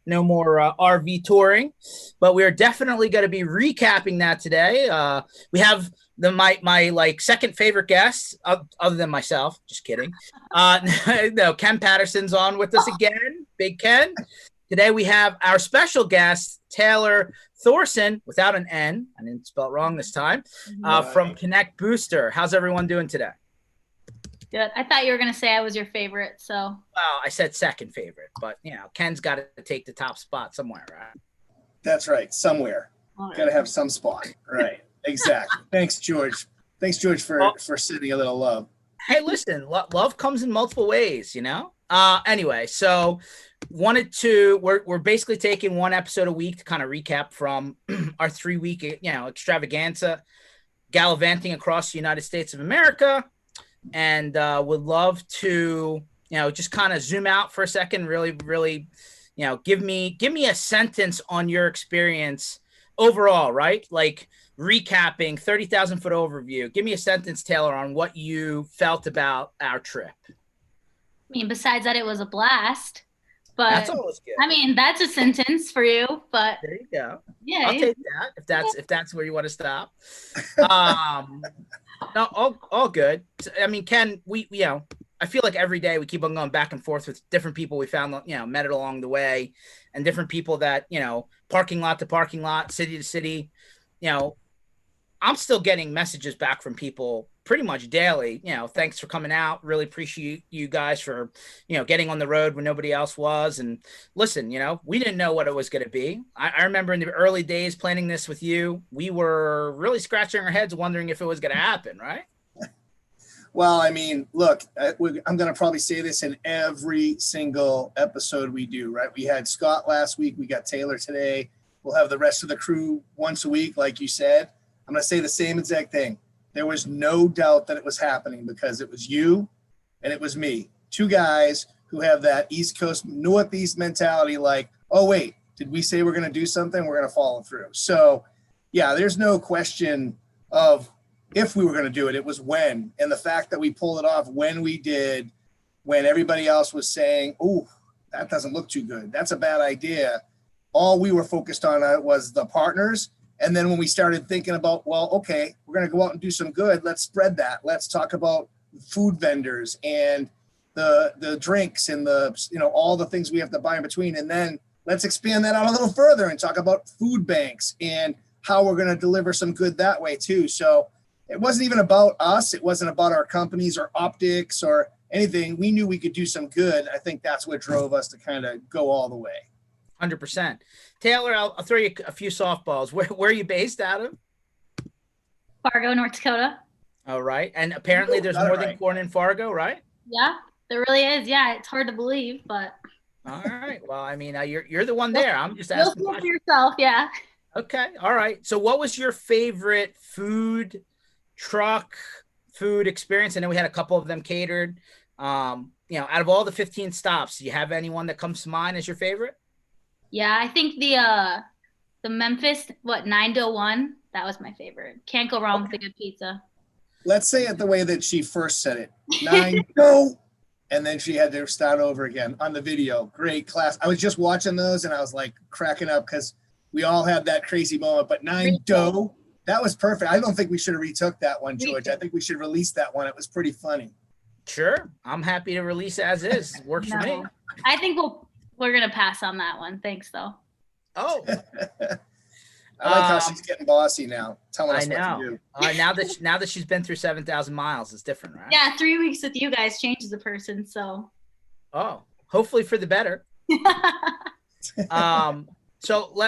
No more RV touring, but we're definitely going to be recapping that today. We have my like second favorite guest, other than myself. Just kidding. No, Ken Patterson's on with us again. Big Ken. Today we have our special guest, Taylor Thorson, without an N. I didn't spell it wrong this time. From Connect Booster. How's everyone doing today? Good. I thought you were going to say I was your favorite, so. Well, I said second favorite, but, Ken's got to take the top spot somewhere, right? That's right. Somewhere. Got to have some spot. Right. Exactly. Thanks, George. Thanks, George, for sending a little love. Hey, listen, love comes in multiple ways, Anyway, so we're basically taking one episode a week to kind of recap from our 3-week, extravaganza, gallivanting across the United States of America. And would love to, just kind of zoom out for a second, really, give me a sentence on your experience overall, right? Like recapping 30,000 foot overview. Give me a sentence, Taylor, on what you felt about our trip. I mean, besides that, it was a blast. But that's always good. I mean, that's a sentence for you, but there you go. Yeah, I'll take that if that's where you want to stop. No, all good. I mean, Ken, I feel like every day we keep on going back and forth with different people we found, met it along the way, and different people that, parking lot to parking lot, city to city. I'm still getting messages back from people pretty much daily. Thanks for coming out. Really appreciate you guys for, getting on the road when nobody else was. And listen, we didn't know what it was going to be. I remember in the early days planning this with you, we were really scratching our heads wondering if it was going to happen, right? Well, I mean, look, I'm going to probably say this in every single episode we do, right? We had Scott last week. We got Taylor today. We'll have the rest of the crew once a week, like you said. I'm going to say the same exact thing. There was no doubt that it was happening because it was you and it was me. Two guys who have that East Coast, Northeast mentality like, oh, wait, did we say we're going to do something? We're going to follow through. So, yeah, there's no question of if we were going to do it. It was when. And the fact that we pulled it off when we did, when everybody else was saying, oh, that doesn't look too good. That's a bad idea. All we were focused on was the partners. And then when we started thinking about, well, okay, we're going to go out and do some good. Let's spread that. Let's talk about food vendors and the drinks and all the things we have to buy in between. And then let's expand that out a little further and talk about food banks and how we're going to deliver some good that way too. So it wasn't even about us. It wasn't about our companies or optics or anything. We knew we could do some good. I think that's what drove us to kind of go all the way. 100%. Taylor, I'll throw you a few softballs. Where are you based out of? Fargo, North Dakota. All right. And apparently there's more than corn in Fargo, right? Yeah, there really is. Yeah, it's hard to believe, but. All right. Well, I mean, you're the one there. I'm just asking. You'll see for yourself, yeah. Okay. All right. So what was your favorite food truck food experience? I know we had a couple of them catered. Out of all the 15 stops, do you have anyone that comes to mind as your favorite? Yeah, I think the Memphis 9-1, that was my favorite. Can't go wrong with a good pizza. Let's say it the way that she first said it. 9-0, and then she had to start over again on the video. Great class. I was just watching those and I was like cracking up because we all had that crazy moment. But 9-0, that was perfect. I don't think we should have retook that one, George. I think we should release that one. It was pretty funny. Sure, I'm happy to release as is. Works for me. I think we're gonna pass on that one. Thanks, though. Oh, I like how she's getting bossy now, telling us what to do. Now that she's been through 7,000 miles, it's different, right? Yeah, 3 weeks with you guys changes a person. So. Oh, hopefully for the better. So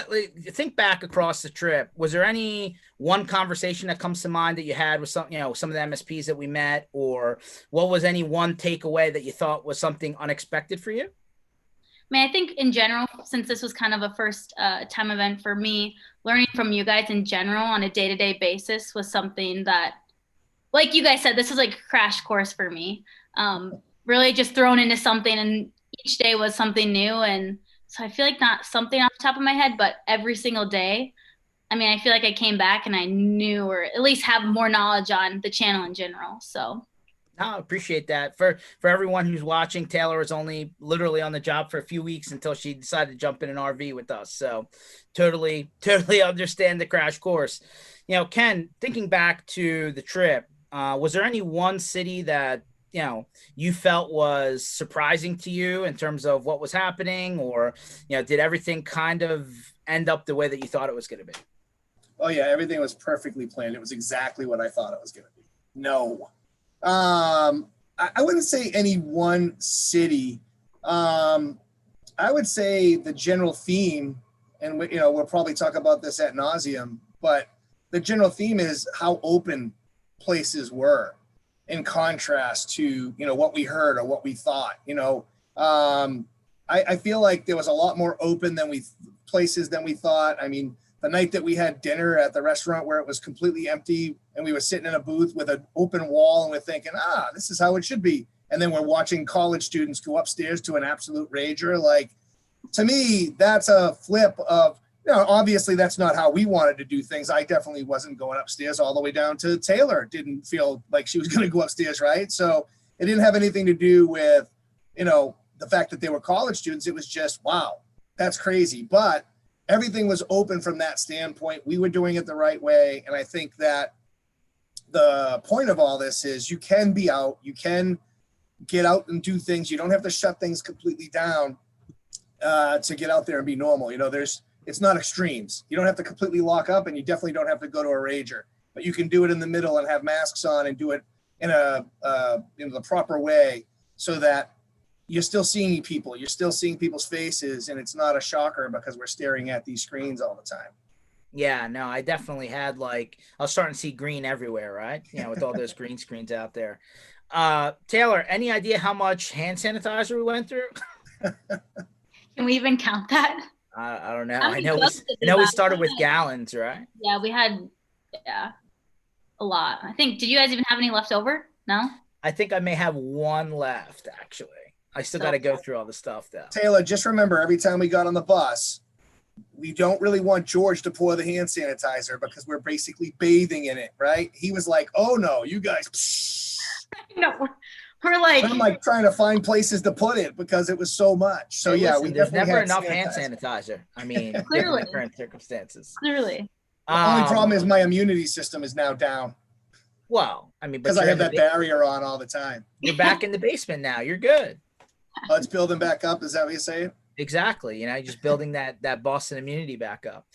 think back across the trip. Was there any one conversation that comes to mind that you had with some of the MSPs that we met, or what was any one takeaway that you thought was something unexpected for you? I mean, I think in general, since this was kind of a first time event for me, learning from you guys in general on a day-to-day basis was something that, like you guys said, this was like a crash course for me. Really just thrown into something, and each day was something new. And so I feel like not something off the top of my head, but every single day, I mean, I feel like I came back and I knew, or at least have more knowledge on the channel in general. So I appreciate that. For everyone who's watching, Taylor was only literally on the job for a few weeks until she decided to jump in an RV with us. So totally understand the crash course. You know, Ken, thinking back to the trip, was there any one city that, you know, you felt was surprising to you in terms of what was happening, or, you know, did everything kind of end up the way that you thought it was going to be? Oh yeah, everything was perfectly planned. It was exactly what I thought it was going to be. No. I wouldn't say any one city. I would say the general theme, and we'll probably talk about this ad nauseum, but the general theme is how open places were in contrast to, what we heard or what we thought. I feel like there was a lot more open places than we thought. I mean, the night that we had dinner at the restaurant where it was completely empty and we were sitting in a booth with an open wall and we're thinking, this is how it should be. And then we're watching college students go upstairs to an absolute rager. Like, to me, that's a flip of, obviously that's not how we wanted to do things. I definitely wasn't going upstairs all the way down to Taylor. Didn't feel like she was going to go upstairs, right? So it didn't have anything to do with, the fact that they were college students. It was just, wow, that's crazy. But everything was open from that standpoint. We were doing it the right way. And I think that the point of all this is you can be out, you can get out and do things. You don't have to shut things completely down to get out there and be normal. It's not extremes. You don't have to completely lock up, and you definitely don't have to go to a rager, but you can do it in the middle and have masks on and do it in the proper way so that you're still seeing people, you're still seeing people's faces, and it's not a shocker because we're staring at these screens all the time. Yeah, no, I definitely had I was starting to see green everywhere, right? With all those green screens out there. Taylor, any idea how much hand sanitizer we went through? Can we even count that? I don't know. I know we started with gallons, right? Yeah, we had a lot. I think, did you guys even have any left over? No? I think I may have one left, actually. I still got to go through all the stuff, though. Taylor, just remember, every time we got on the bus, we don't really want George to pour the hand sanitizer because we're basically bathing in it, right? He was like, oh, no, you guys. No, we're like. I'm like trying to find places to put it because it was so much. So, there's never enough hand sanitizer. I mean, clearly. Current circumstances. Clearly. The only problem is my immunity system is now down. Well, I mean, because I have that barrier on all the time. You're back in the basement now. You're good. Oh, it's building back up. Is that what you're saying? Exactly. Just building that Boston immunity back up.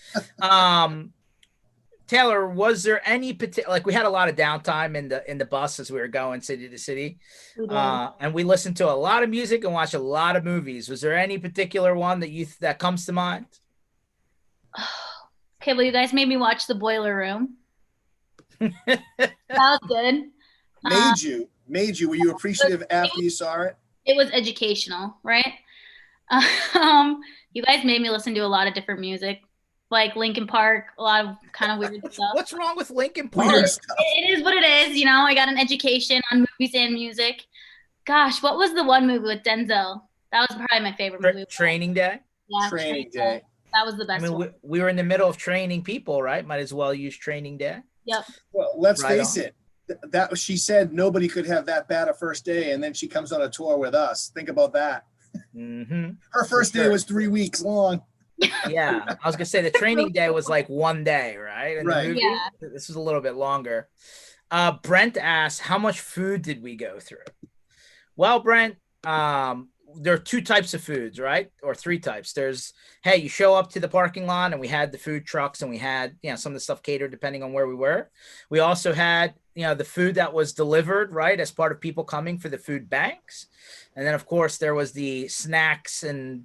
Taylor, was there any particular, we had a lot of downtime in the bus as we were going city to city, and we listened to a lot of music and watched a lot of movies. Was there any particular one that comes to mind? Okay, well, you guys made me watch The Boiler Room. That was good. Made you. Were you appreciative after you saw it? It was educational, right? You guys made me listen to a lot of different music, like Linkin Park, a lot of kind of weird stuff. What's wrong with Linkin Park? It is what it is. I got an education on movies and music. Gosh, what was the one movie with Denzel? That was probably my favorite movie. Training Day? Yeah, Training Day. That was the best one. We were in the middle of training people, right? Might as well use Training Day. Yep. Well, let's face it. She said nobody could have that bad a first day, and then she comes on a tour with us. Think about that. Mm-hmm. Her first day was 3 weeks long. Yeah, I was gonna say the Training Day was like 1 day, right? And right. Yeah. This was a little bit longer. Brent asked, how much food did we go through? Well, Brent, there are 2 types of foods, right? Or 3 types. There's, hey, you show up to the parking lot and we had the food trucks and we had, some of the stuff catered depending on where we were. We also had, the food that was delivered, right, as part of people coming for the food banks. And then, of course, there was the snacks and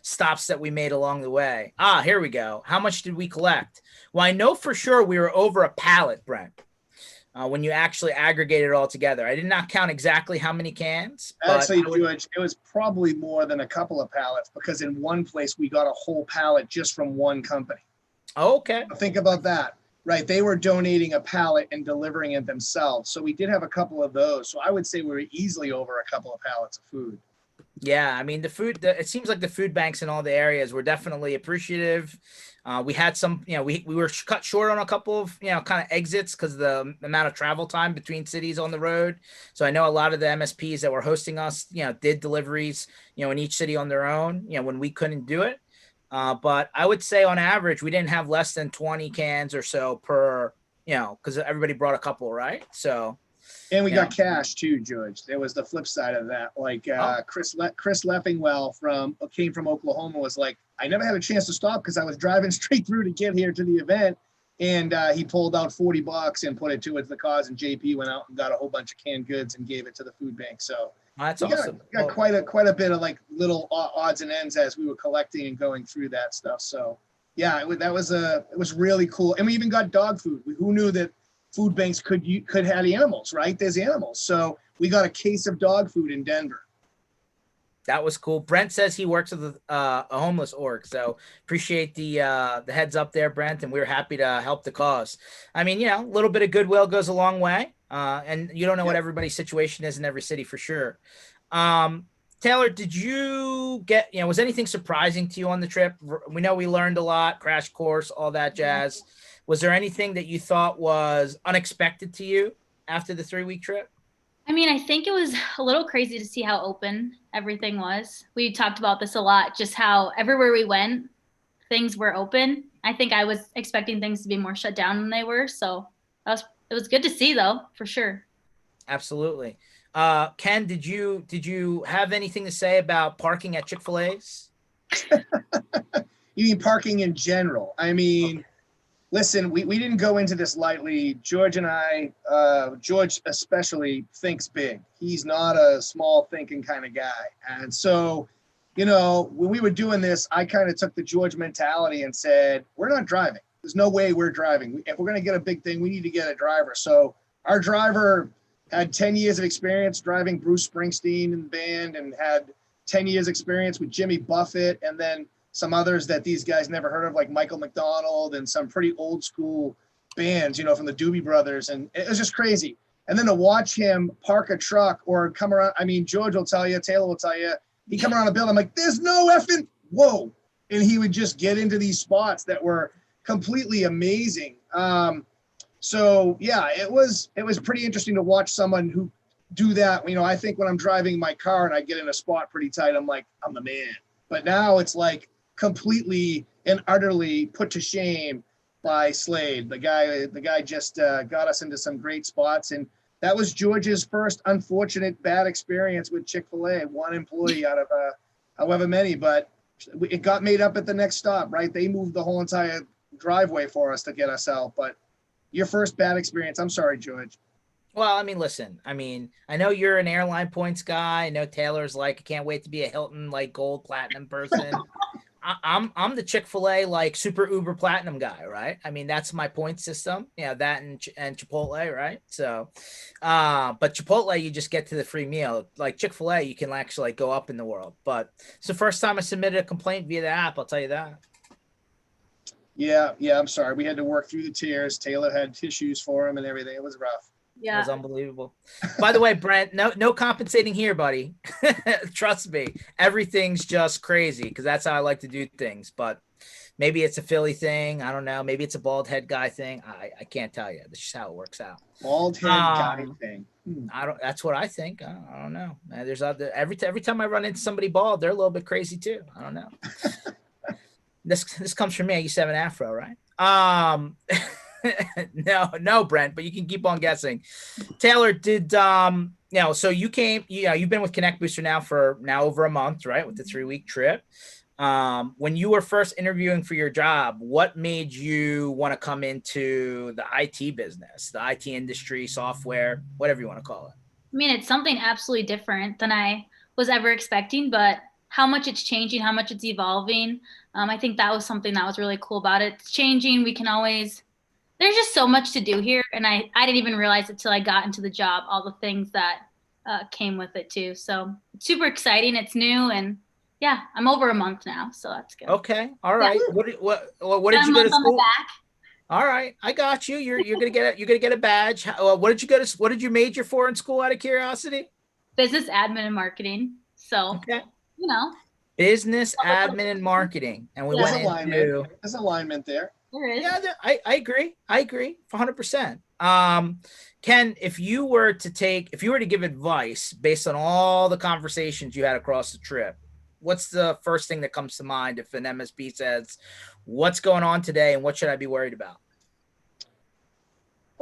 stops that we made along the way. Here we go. How much did we collect? Well, I know for sure we were over a pallet, Brent. When you actually aggregate it all together. I did not count exactly how many cans. Actually, George, it was probably more than a couple of pallets because in one place we got a whole pallet just from one company. Oh, okay. Think about that, right? They were donating a pallet and delivering it themselves. So we did have a couple of those. So I would say we were easily over a couple of pallets of food. Yeah, I mean it seems like the food banks in all the areas were definitely appreciative. We had some, we were cut short on a couple of, kind of exits because the amount of travel time between cities on the road. So I know a lot of the MSPs that were hosting us, did deliveries, in each city on their own, when we couldn't do it. But I would say on average, we didn't have less than 20 cans or so per, because everybody brought a couple, right? So, And we you know, got cash too, George. There was the flip side of that. Like oh, Chris Leffingwell came from Oklahoma was like, I never had a chance to stop because I was driving straight through to get here to the event, and he pulled out $40 and put it towards the cause. And JP went out and got a whole bunch of canned goods and gave it to the food bank. So that's we awesome. got quite a bit of like little odds and ends as we were collecting and going through that stuff. So yeah, it was really cool. And we even got dog food. Who knew that food banks could have animals, right? There's animals. So we got a case of dog food in Denver. That was cool. Brent says he works with a homeless org, so appreciate the heads up there, Brent, and we're happy to help the cause. I mean, a little bit of goodwill goes a long way, and you don't know what everybody's situation is in every city for sure. Taylor, did you get, was anything surprising to you on the trip? We know we learned a lot, crash course, all that jazz. Was there anything that you thought was unexpected to you after the 3-week trip? I mean, I think it was a little crazy to see how open everything was. We talked about this a lot, just how everywhere we went, things were open. I think I was expecting things to be more shut down than they were. So it was good to see though, for sure. Absolutely. Ken, did you have anything to say about parking at Chick-fil-A's? You mean parking in general? I mean, okay. Listen, we didn't go into this lightly. George and I, George especially thinks big. He's not a small thinking kind of guy. And so, when we were doing this, I kind of took the George mentality and said, we're not driving. There's no way we're driving. If we're going to get a big thing, we need to get a driver. So our driver had 10 years of experience driving Bruce Springsteen in the band and had 10 years experience with Jimmy Buffett, and then some others that these guys never heard of, like Michael McDonald and some pretty old school bands, from the Doobie Brothers. And it was just crazy. And then to watch him park a truck or come around, I mean, George will tell you, Taylor will tell you, he come around a building, I'm like, there's no effing, whoa. And he would just get into these spots that were completely amazing. So yeah, it was pretty interesting to watch someone who do that. I think when I'm driving my car and I get in a spot pretty tight, I'm like, I'm the man. But now it's like completely and utterly put to shame by Slade. The guy just got us into some great spots. And that was George's first unfortunate bad experience with Chick-fil-A, one employee out of however many, but it got made up at the next stop, right? They moved the whole entire driveway for us to get us out. But your first bad experience, I'm sorry, George. Well, I mean, listen, I know you're an airline points guy. I know Taylor's like, I can't wait to be a Hilton, like gold platinum person. I'm the Chick-fil-A, like super uber platinum guy, right? I mean, that's my point system. That and Chipotle, right? So, but Chipotle, you just get to the free meal. Like Chick-fil-A, you can actually like go up in the world. But it's the first time I submitted a complaint via the app, I'll tell you that. Yeah, I'm sorry. We had to work through the tears. Taylor had tissues for him and everything. It was rough. Yeah. It was unbelievable. By the way, Brent, no compensating here, buddy. Trust me. Everything's just crazy because that's how I like to do things. But maybe it's a Philly thing. I don't know. Maybe it's a bald head guy thing. I can't tell you. That's just how it works out. Bald head guy thing. That's what I think. I don't know. Man, there's every time I run into somebody bald, they're a little bit crazy too. I don't know. This comes from me. I used to have an afro, right? No, Brent, but you can keep on guessing. Taylor, did so you came, you've been with Connect Booster now for over a month, right? With the 3-week trip. When you were first interviewing for your job, what made you want to come into the IT business, the IT industry, software, whatever you want to call it? I mean, it's something absolutely different than I was ever expecting, but how much it's changing, how much it's evolving. I think that was something that was really cool about it. It's changing. There's just so much to do here. And I didn't even realize it till I got into the job, all the things that came with it too. So it's super exciting. It's new. And yeah, I'm over a month now. So that's good. Okay. All right. Yeah. What did you go to school? All right. I got you. You're going to get a badge. What did you major for in school out of curiosity? Business admin and marketing. So, Okay. you know, Business, admin, and marketing. And we There's went alignment. into There's alignment there. there is. yeah, I agree. I agree 100%. Ken, if you were to give advice based on all the conversations you had across the trip, what's the first thing that comes to mind if an MSP says, what's going on today and what should I be worried about?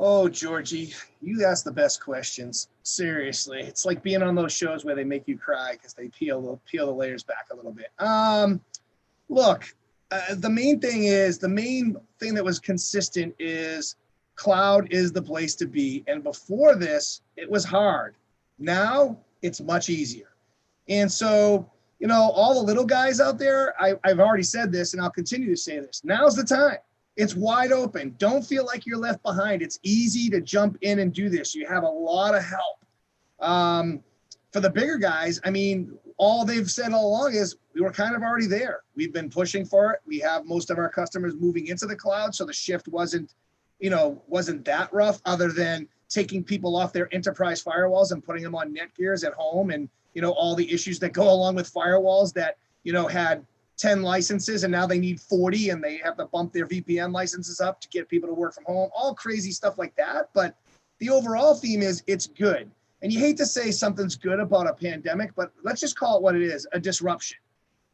Oh, Georgie, you ask the best questions. Seriously, it's like being on those shows where they make you cry because they peel the layers back a little bit. Look, the main thing that was consistent is cloud is the place to be. And before this, it was hard. Now it's much easier. And so, all the little guys out there, I've already said this and I'll continue to say this. Now's the time. It's wide open. Don't feel like you're left behind. It's easy to jump in and do this. You have a lot of help. For the bigger guys, I mean, all they've said all along is we were kind of already there. We've been pushing for it. We have most of our customers moving into the cloud. So the shift wasn't that rough, other than taking people off their enterprise firewalls and putting them on Netgears at home, and, all the issues that go along with firewalls that, had 10 licenses and now they need 40 and they have to bump their VPN licenses up to get people to work from home, all crazy stuff like that. But the overall theme is it's good. And you hate to say something's good about a pandemic, but let's just call it what it is, a disruption.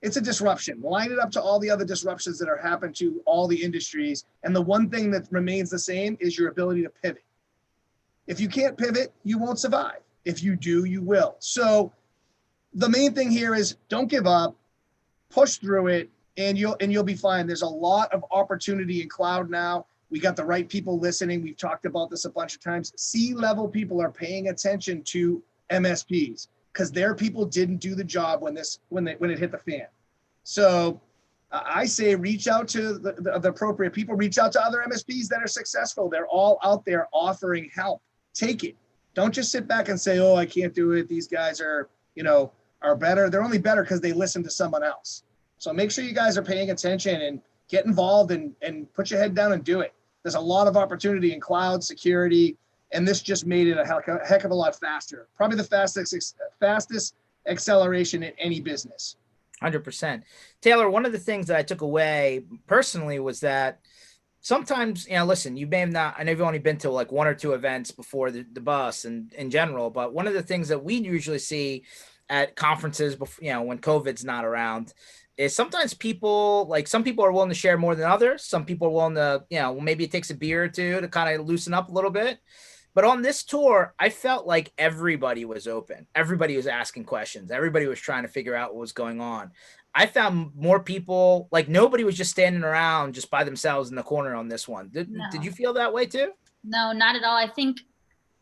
It's a disruption. Line it up to all the other disruptions that are happened to all the industries. And the one thing that remains the same is your ability to pivot. If you can't pivot, you won't survive. If you do, you will. So the main thing here is don't give up, push through it, and you'll be fine. There's a lot of opportunity in cloud now. We got the right people listening. We've talked about this a bunch of times. C-level people are paying attention to MSPs because their people didn't do the job when it hit the fan. So I say reach out to the appropriate people. Reach out to other MSPs that are successful. They're all out there offering help. Take it. Don't just sit back and say, oh, I can't do it. These guys are better. They're only better because they listen to someone else. So make sure you guys are paying attention and get involved and put your head down and do it. There's a lot of opportunity in cloud security, and this just made it a heck of a lot faster. Probably the fastest acceleration in any business. 100%. Taylor, one of the things that I took away personally was that sometimes, listen, you may have not, I know you've only been to like one or two events before the bus and in general, but one of the things that we usually see at conferences, before, when COVID's not around, is sometimes some people are willing to share more than others. Some people are willing to, maybe it takes a beer or two to kind of loosen up a little bit. But on this tour, I felt like everybody was open. Everybody was asking questions. Everybody was trying to figure out what was going on. I found more people, like nobody was just standing around just by themselves in the corner on this one. Did you feel that way too? No, not at all. I think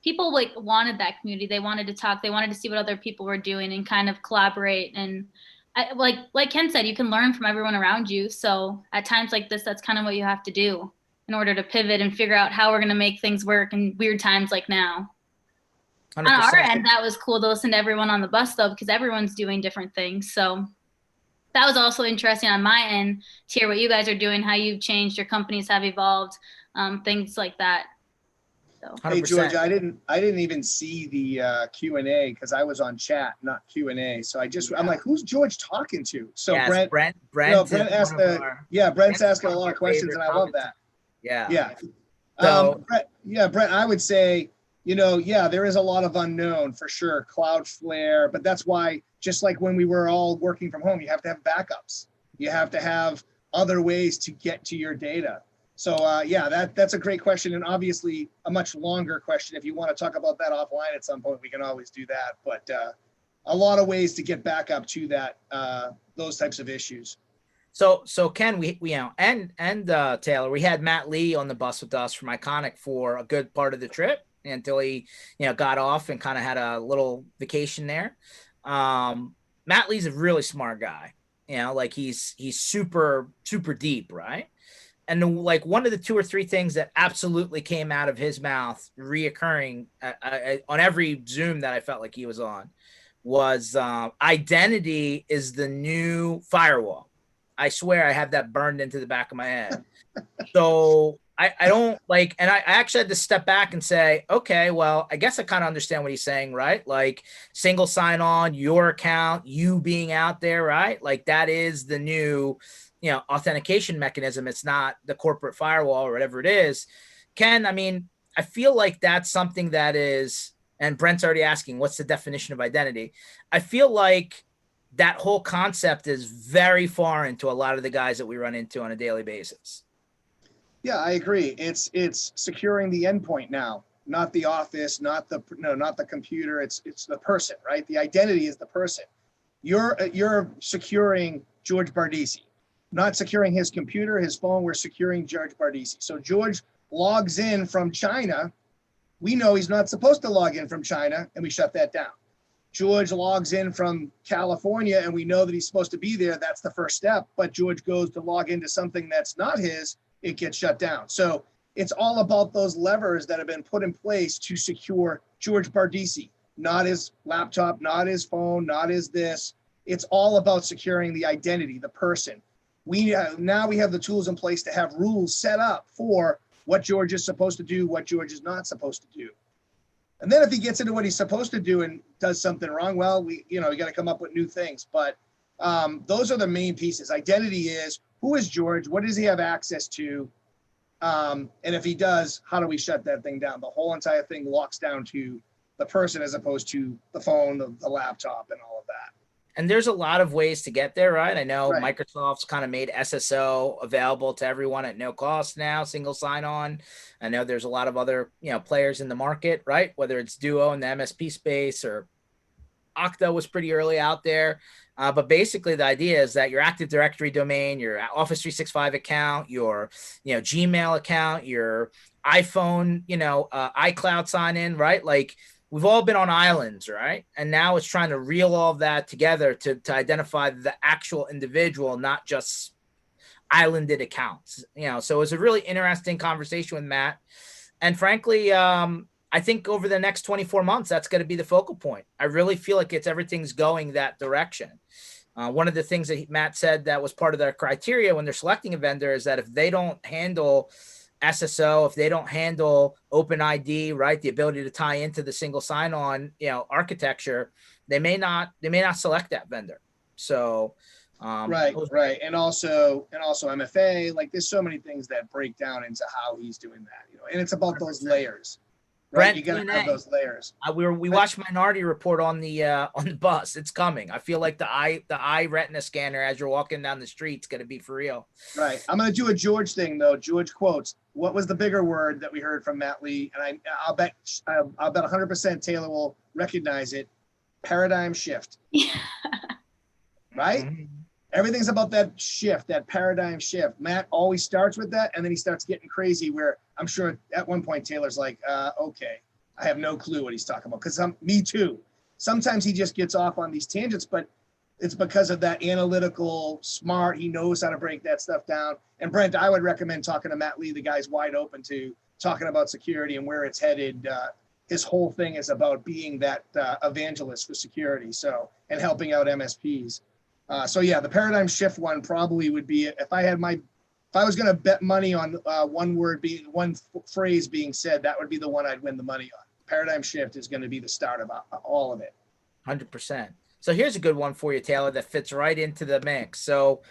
people wanted that community. They wanted to talk. They wanted to see what other people were doing and kind of collaborate. And like Ken said, you can learn from everyone around you. So at times like this, that's kind of what you have to do in order to pivot and figure out how we're going to make things work in weird times like now. 100%. On our end, that was cool to listen to everyone on the bus though, because everyone's doing different things. So that was also interesting on my end to hear what you guys are doing, how you've changed, your companies have evolved, things like that. So. Hey George, I didn't even see the Q&A because I was on chat, not Q&A. So I'm like, who's George talking to? So yes, Brent asked Brent's asking a lot of questions, and I love that. Yeah. Brent, I would say, there is a lot of unknown for sure. Cloudflare, but that's why, just like when we were all working from home, you have to have backups. You have to have other ways to get to your data. So that's a great question, and obviously a much longer question. If you want to talk about that offline at some point, we can always do that. But a lot of ways to get back up to that, those types of issues. So Ken, we and Taylor, we had Matt Lee on the bus with us from Iconic for a good part of the trip until he got off and kind of had a little vacation there. Matt Lee's a really smart guy. He's super deep, right? And like one of the two or three things that absolutely came out of his mouth, reoccurring on every Zoom that I felt like he was on, was identity is the new firewall. I swear I have that burned into the back of my head. So I don't like, and I actually had to step back and say, okay, well, I guess I kind of understand what he's saying, right? Like single sign on, your account, you being out there, right? Like that is the new, authentication mechanism. It's not the corporate firewall or whatever it is. Ken, I mean, I feel like that's something that is, and Brent's already asking, what's the definition of identity? I feel like that whole concept is very foreign to a lot of the guys that we run into on a daily basis. Yeah, I agree. It's securing the endpoint now, not the office, not the computer. It's the person, right? The identity is the person. You're securing George Bardisi, not securing his computer, his phone. We're securing George Bardisi. So George logs in from China. We know he's not supposed to log in from China, and we shut that down. George logs in from California, and we know that he's supposed to be there. That's the first step. But George goes to log into something that's not his, it gets shut down. So it's all about those levers that have been put in place to secure George Bardisi, not his laptop, not his phone, not his this. It's all about securing the identity, the person. Now we have the tools in place to have rules set up for what George is supposed to do, what George is not supposed to do. And then if he gets into what he's supposed to do and does something wrong, well, we got to come up with new things. But those are the main pieces. Identity is, who is George? What does he have access to? And if he does, how do we shut that thing down? The whole entire thing locks down to the person as opposed to the phone, the laptop, and all of that. And there's a lot of ways to get there, right? I know Right. Microsoft's kind of made SSO available to everyone at no cost now, single sign-on. I know there's a lot of other, players in the market, right? Whether it's Duo in the MSP space or Okta was pretty early out there. But basically the idea is that your Active Directory domain, your Office 365 account, your, Gmail account, your iPhone, iCloud sign in, right? Like we've all been on islands, right? And now it's trying to reel all of that together to identify the actual individual, not just islanded accounts, so it was a really interesting conversation with Matt. And frankly, I think over the next 24 months, that's going to be the focal point. I really feel like everything's going that direction. One of the things that Matt said that was part of their criteria when they're selecting a vendor is that if they don't handle SSO, if they don't handle OpenID, right, the ability to tie into the single sign-on, architecture, they may not select that vendor. So, right, and also MFA. Like, there's so many things that break down into how he's doing that, and it's about 100%. Those layers. Right, you got to have those layers. We watched Minority Report on the bus. It's coming. I feel like the eye retina scanner as you're walking down the street is going to be for real. Right. I'm going to do a George thing though. George quotes. What was the bigger word that we heard from Matt Lee? And I'll bet 100% Taylor will recognize it. Paradigm shift. Yeah. Right. Mm-hmm. Everything's about that shift, that paradigm shift. Matt always starts with that, and then he starts getting crazy where I'm sure at one point Taylor's like, okay, I have no clue what he's talking about. Because me too. Sometimes he just gets off on these tangents, but it's because of that analytical, smart, he knows how to break that stuff down. And Brent, I would recommend talking to Matt Lee. The guy's wide open to talking about security and where it's headed. His whole thing is about being that evangelist for security, and helping out MSPs. So yeah, the paradigm shift one probably would be, if I was going to bet money on one phrase being said, that would be the one I'd win the money on. Paradigm shift is going to be the start of all of it. 100%. So here's a good one for you, Taylor, that fits right into the mix. So,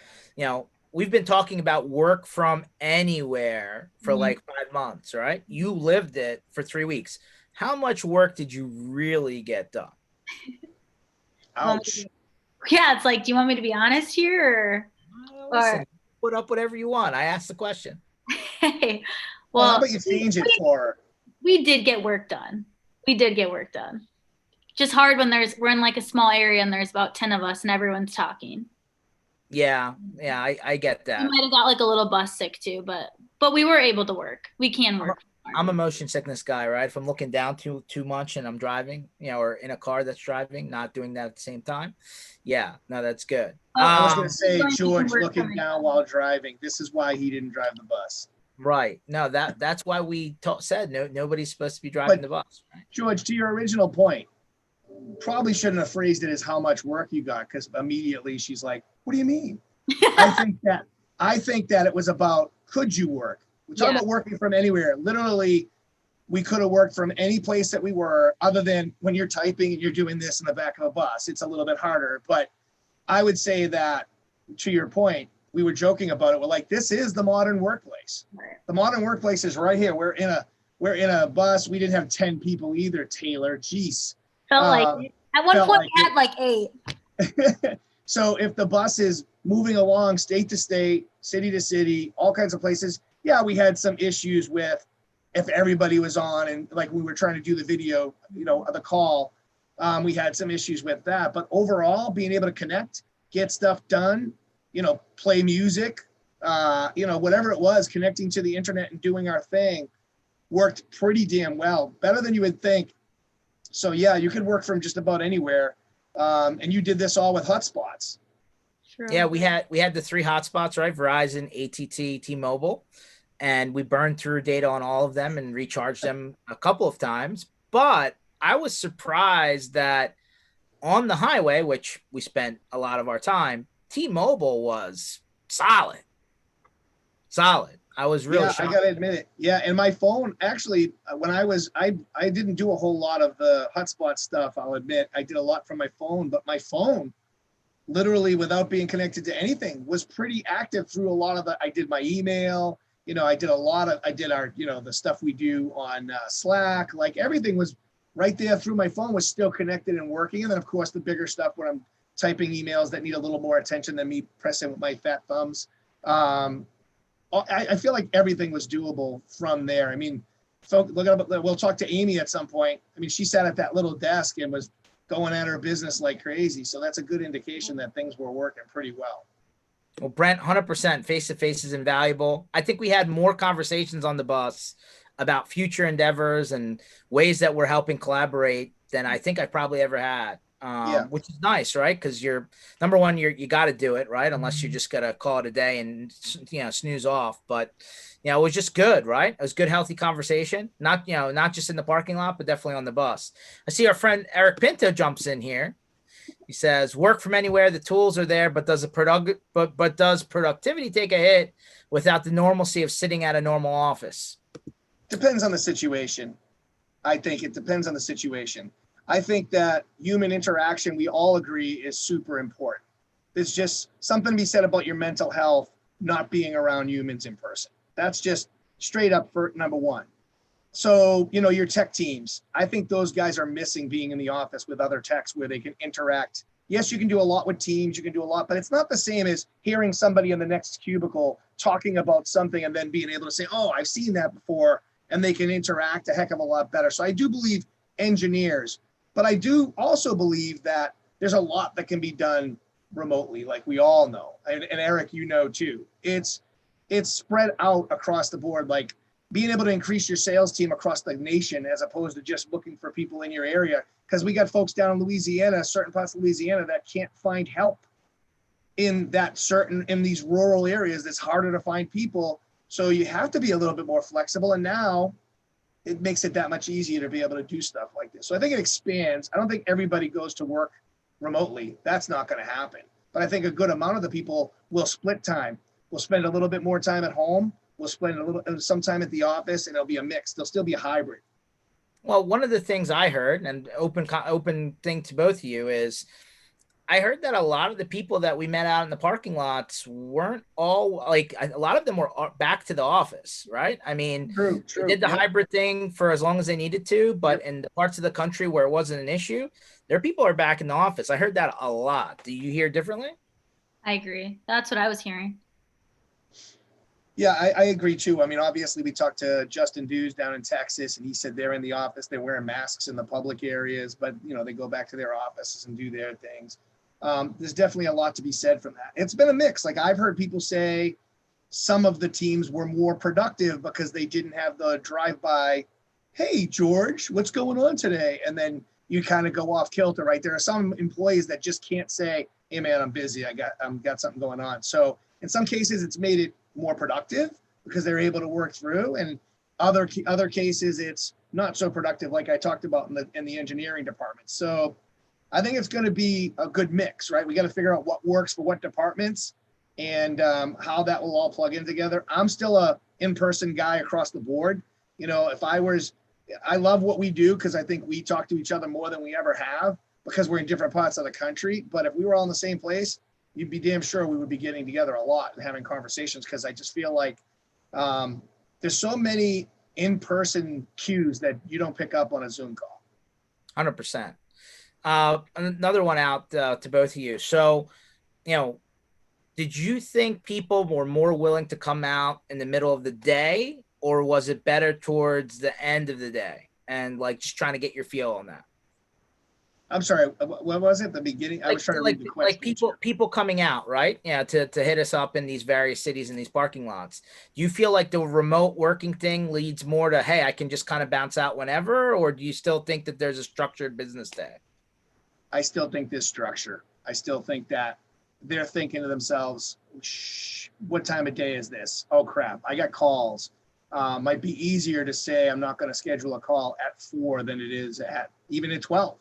we've been talking about work from anywhere for like 5 months, right? You lived it for 3 weeks. How much work did you really get done? Ouch. Yeah, it's like, do you want me to be honest here, or put up whatever you want? I asked the question. Hey, well, how about you change it for? We did get work done. Just hard when we're in like a small area and there's about 10 of us and everyone's talking. Yeah, I get that. We might have got like a little bus sick too, but we were able to work. We can work. I'm a motion sickness guy, right? If I'm looking down too much and I'm driving, or in a car that's driving, not doing that at the same time. Yeah, no, that's good. I was going to say, George looking down while driving. This is why he didn't drive the bus. Right. No, that's why we said nobody's supposed to be driving the bus. Right? George, to your original point, probably shouldn't have phrased it as how much work you got, because immediately she's like, "What do you mean?" I think that it was about, could you work? We're talking about working from anywhere. Literally, we could have worked from any place that we were, other than when you're typing and you're doing this in the back of a bus. It's a little bit harder. But I would say that, to your point, we were joking about it. We're like, this is the modern workplace. The modern workplace is right here. We're in a bus. We didn't have 10 people either, Taylor. Jeez. Felt like it. At one point we had like 8. So if the bus is moving along state to state, city to city, all kinds of places, yeah, we had some issues with if everybody was on and like we were trying to do the video, the call, we had some issues with that. But overall, being able to connect, get stuff done, play music, whatever it was, connecting to the internet and doing our thing worked pretty damn well, better than you would think. So yeah, you could work from just about anywhere. And you did this all with hotspots. True. Yeah, we had the 3 hotspots, right? Verizon, AT&T, T-Mobile, and we burned through data on all of them and recharged them a couple of times. But I was surprised that on the highway, which we spent a lot of our time, T-Mobile was solid. I was really shocked. I gotta admit it. Yeah, and my phone actually, when I didn't do a whole lot of the hotspot stuff. I'll admit I did a lot from my phone, but my phone, literally without being connected to anything, was pretty active through a lot of the. I did my email. I did our the stuff we do on Slack. Like everything was right there through my phone, was still connected and working. And then of course the bigger stuff when I'm typing emails that need a little more attention than me pressing with my fat thumbs. I feel like everything was doable from there. I mean, we'll talk to Amy at some point. I mean, she sat at that little desk and was going at her business like crazy. So that's a good indication that things were working pretty well. Well, Brent, 100% face-to-face is invaluable. I think we had more conversations on the bus about future endeavors and ways that we're helping collaborate than I think I probably ever had. Which is nice, right? Because you're number one, you got to do it, right? Unless you just got to call it a day and snooze off. But it was just good, right? It was good, healthy conversation. Not just in the parking lot, but definitely on the bus. I see our friend Eric Pinto jumps in here. He says, "Work from anywhere. The tools are there, but does productivity take a hit without the normalcy of sitting at a normal office?" Depends on the situation. I think it depends on the situation. I think that human interaction, we all agree, is super important. There's just something to be said about your mental health not being around humans in person. That's just straight up for number one. So, your tech teams, I think those guys are missing being in the office with other techs where they can interact. Yes, you can do a lot with teams, you can do a lot, but it's not the same as hearing somebody in the next cubicle talking about something and then being able to say, oh, I've seen that before, and they can interact a heck of a lot better. So I do believe engineers, but I do also believe that there's a lot that can be done remotely, like we all know. And Eric, too. It's spread out across the board, like being able to increase your sales team across the nation as opposed to just looking for people in your area. Because we got folks down in Louisiana, certain parts of Louisiana, that can't find help in these rural areas. That's harder to find people. So you have to be a little bit more flexible. And now it makes it that much easier to be able to do stuff like this. So I think it expands. I don't think everybody goes to work remotely. That's not going to happen. But I think a good amount of the people will split time. We'll spend a little bit more time at home. We'll spend some time at the office, and it'll be a mix. There'll still be a hybrid. Well, one of the things I heard, and open thing to both of you, is I heard that a lot of the people that we met out in the parking lots weren't all like, a lot of them were back to the office, right? I mean, True. They did the hybrid thing for as long as they needed to, but in the parts of the country where it wasn't an issue, their people are back in the office. I heard that a lot. Do you hear differently? I agree. That's what I was hearing. Yeah, I agree too. I mean, obviously we talked to Justin Dews down in Texas, and he said they're in the office, they're wearing masks in the public areas, but they go back to their offices and do their things. There's definitely a lot to be said from that. It's been a mix. Like I've heard people say some of the teams were more productive because they didn't have the drive-by, hey, George, what's going on today? And then you kind of go off kilter, right? There are some employees that just can't say, hey man, I'm busy. I got something going on. So in some cases it's made it more productive because they're able to work through, and other cases it's not so productive, like I talked about in the engineering department. So I think it's going to be a good mix, right? We got to figure out what works for what departments. and how that will all plug in together. I'm still a in-person guy across the board. You know, I love what we do because I think we talk to each other more than we ever have because we're in different parts of the country. But if we were all in the same place, you'd be damn sure we would be getting together a lot and having conversations, because I just feel like there's so many in-person cues that you don't pick up on a Zoom call. 100%. Another one out to both of you. So, you know, did you think people were more willing to come out in the middle of the day, or was it better towards the end of the day? And like just trying to get your feel on that. I'm sorry, what was it? The beginning? I was trying to read the question. Like people coming out, right? Yeah, to hit us up in these various cities in these parking lots. Do you feel like the remote working thing leads more to, hey, I can just kind of bounce out whenever, or do you still think that there's a structured business day? I still think there's structure. I still think that they're thinking to themselves, what time of day is this? Oh crap, I got calls. Might be easier to say I'm not going to schedule a call at 4 than it is at even at 12,